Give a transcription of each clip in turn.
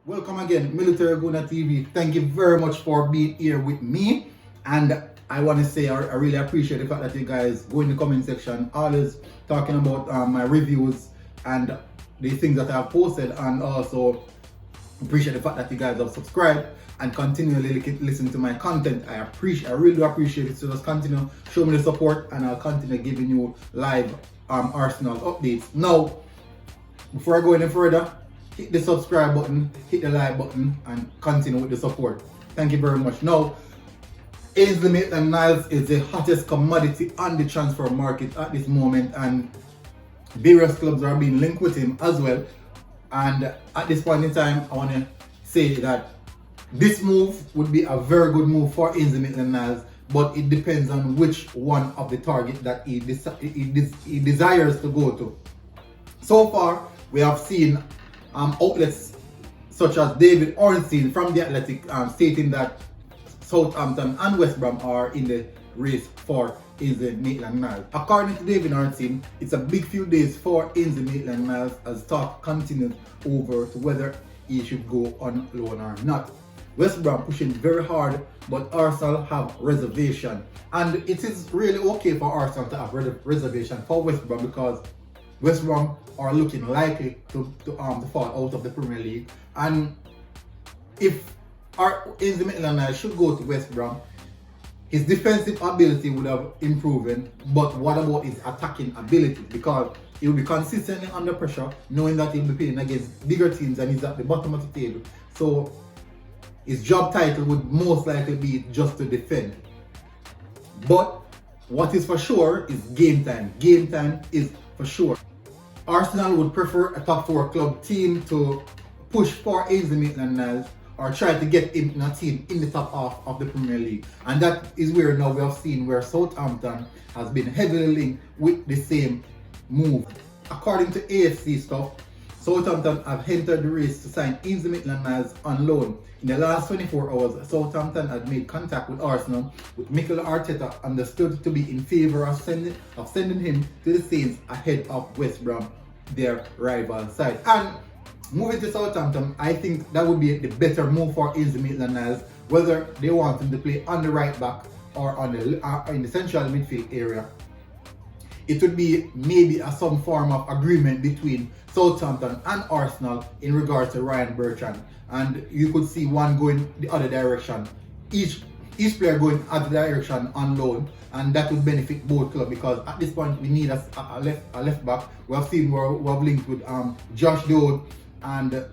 Welcome again, Military Guna TV. Thank you very much for being here with me. And I want to say I really appreciate the fact that you guys go in the comment section, always talking about my reviews and the things that I've posted, and also appreciate the fact that you guys have subscribed and continually listen to my content. I really do appreciate it. So just continue, show me the support, and I'll continue giving you live Arsenal updates. Now, before I go any further, hit the subscribe button, hit the like button, and continue with the support. Thank you very much. Now, Maitland Niles is the hottest commodity on the transfer market at this moment, and various clubs are being linked with him as well. And at this point in time, I want to say that this move would be a very good move for Maitland Niles, but it depends on which one of the target that he desires to go to. So far, we have seen outlets such as David Ornstein from The Athletic stating that Southampton and West Brom are in the race for Maitland Niles. According to David Ornstein, it's a big few days for Maitland Niles as talk continues over to whether he should go on loan or not. West Brom pushing very hard, but Arsenal have reservation. And it is really okay for Arsenal to have reservation for West Brom, because West Brom are looking likely to fall out of the Premier League. And if Maitland Niles should go to West Brom, his defensive ability would have improved, but what about his attacking ability? Because he will be consistently under pressure, knowing that he'll be playing against bigger teams and he's at the bottom of the table. So his job title would most likely be just to defend. But what is for sure is game time. Game time is for sure. Arsenal would prefer a top 4 club team to push for Maitland Niles, or try to get him in a team in the top half of the Premier League. And that is where now we have seen where Southampton has been heavily linked with the same move. According to AFC stuff, Southampton have entered the race to sign Maitland Niles on loan. In the last 24 hours, Southampton had made contact with Arsenal, with Mikel Arteta understood to be in favour of sending him to the Saints ahead of West Brom, their rival side. And moving to Southampton, I think that would be the better move for Maitland Niles, whether they want him to play on the right back or on in the central midfield area. It would be maybe some form of agreement between Southampton and Arsenal in regards to Ryan Bertrand, and you could see one going the other direction, each player going other direction on loan, and that would benefit both clubs, because at this point we need a left back. We have seen we have linked with Josh Dode, and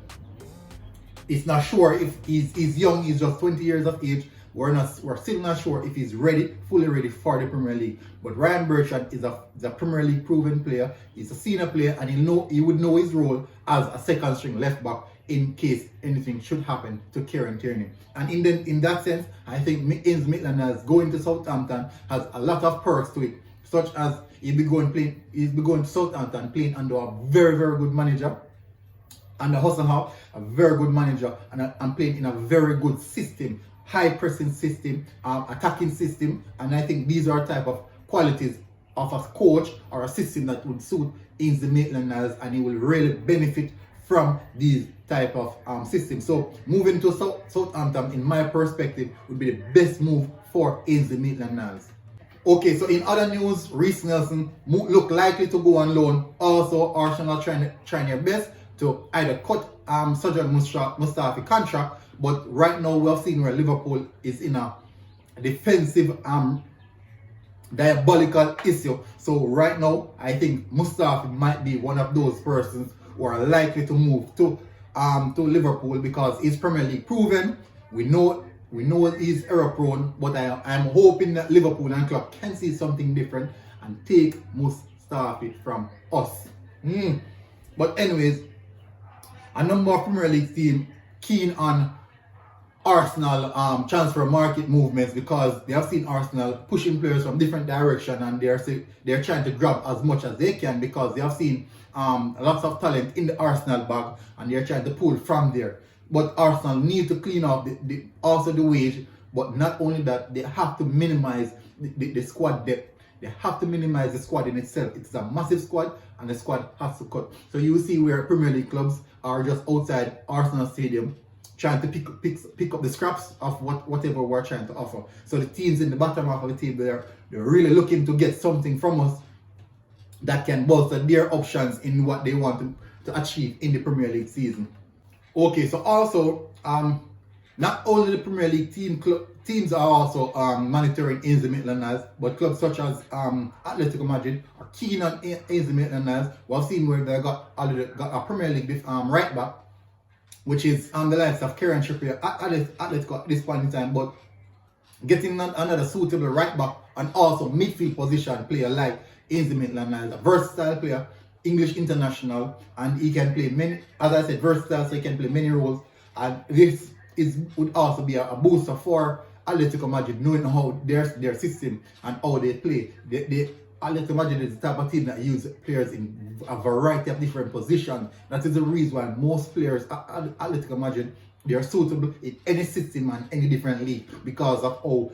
it's not sure if he's young. He's just 20 years of age. We're still not sure if he's fully ready for the Premier League. But Ryan Bertrand is a Premier League proven player. He's a senior player, and he would know his role as a second string left back in case anything should happen to Kieran Tierney. And in that sense, I think Maitland Niles going to Southampton has a lot of perks to it, such as he'll be going to Southampton playing under a very, very good manager, under Hasselhoff, a very good manager, and playing in a very good system, high pressing system, attacking system. And I think these are type of qualities of a coach or a system that would suit Maitland Niles, and he will really benefit from these type of systems. So moving to Southampton, in my perspective, would be the best move for Maitland Niles. Okay, so in other news, Reis look likely to go on loan. Also, Arsenal trying their best to either cut Southampton Mustafi contract, but right now we have seen where Liverpool is in a defensive diabolical issue. So right now, I think Mustafi might be one of those persons who are likely to move to Liverpool, because he's Premier League proven. We know he's error prone, but I'm hoping that Liverpool and club can see something different and take Mustafi from us. But anyways, a number of Premier League teams keen on Arsenal transfer market movements, because they have seen Arsenal pushing players from different directions, and they're trying to grab as much as they can, because they have seen lots of talent in the Arsenal bag, and they're trying to pull from there. But Arsenal need to clean up also the wage, but not only that, they have to minimize the squad depth. they have to minimize the squad in itself. It's a massive squad, and the squad has to cut. So you see where Premier League clubs are just outside Arsenal Stadium trying to pick up the scraps of whatever we're trying to offer. So the teams in the bottom half of the table, they're really looking to get something from us that can bolster their options in what they want to achieve in the Premier League season. Okay, so also, not only the Premier League teams are also monitoring AZ Maitland Niles, but clubs such as Atletico Madrid are keen on AZ Maitland Niles. We've seen where they got a Premier League right back, which is the likes of Kieran Trippier at Atletico at this point in time, but getting another suitable right back and also midfield position player like AZ Maitland Niles, a versatile player, English international, and he can play many, as I said, versatile, so he can play many roles. And this would also be a booster for Atletico Madrid, knowing how their system and how they play. Atletico Madrid is the type of team that uses players in a variety of different positions. That is the reason why most players at Atletico Madrid, they are suitable in any system and any different league, because of how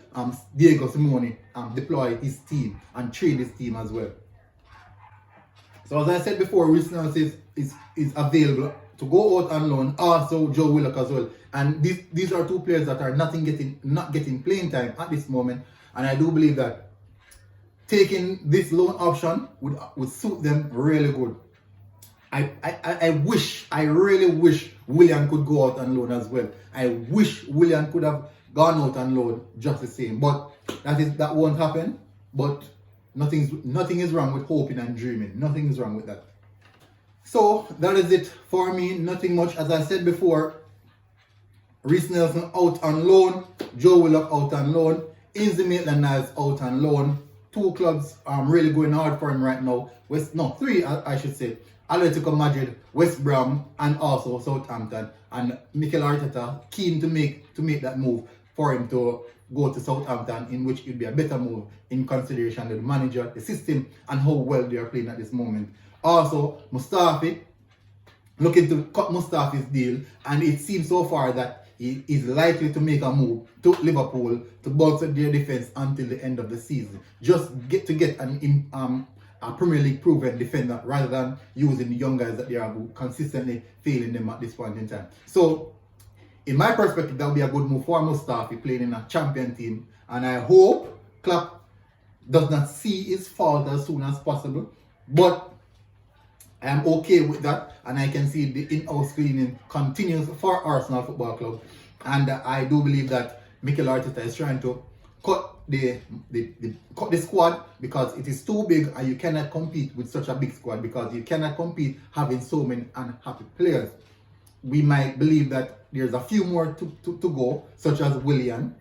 Diego Simeone deploy his team and train his team as well. So as I said before, Reis is available to go out on loan. Also Joe Willock as well. And these are two players that are not getting playing time at this moment. And I do believe that taking this loan option would suit them really good. I really wish Willian could go out on loan as well. I wish Willian could have gone out on loan just the same. But that won't happen. But nothing is wrong with hoping and dreaming. Nothing is wrong with that. So that is it for me. Nothing much. As I said before, Reis Nelson out on loan, Joe Willock out on loan, AZ Maitland Niles out on loan. Two clubs really going hard for him right now. Three I should say. Atletico Madrid, West Brom, and also Southampton. And Mikel Arteta keen to make that move for him to go to Southampton, in which it would be a better move in consideration of the manager, the system, and how well they are playing at this moment. Also, Mustafi, looking to cut Mustafi's deal, and it seems so far that he is likely to make a move to Liverpool to bolster their defense until the end of the season. Just get a Premier League proven defender rather than using the young guys that they are consistently failing them at this point in time. So, in my perspective, that would be a good move for Mustafi playing in a champion team. And I hope Klopp does not see his fault as soon as possible. But I am okay with that. And I can see the in-house cleaning continues for Arsenal Football Club. And I do believe that Mikel Arteta is trying to cut the squad, because it is too big and you cannot compete with such a big squad, because you cannot compete having so many unhappy players. We might believe that there's a few more to go, such as Willian.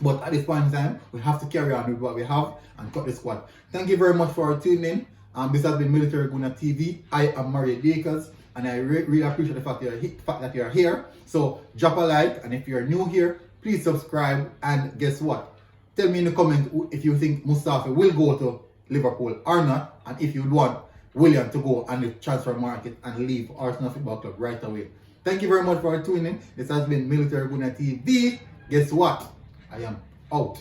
But at this point in time, we have to carry on with what we have and cut the squad. Thank you very much for tuning in. This has been Military Guna TV. I am Mario Dakers, and I really appreciate the fact that you're here. So drop a like, and if you're new here, please subscribe. And guess what? Tell me in the comment if you think Mustafi will go to Liverpool or not, and if you'd want Willian to go on the transfer market and leave Arsenal Football Club right away. Thank you very much for tuning in. This has been Military Guna TV. Guess what? I am out.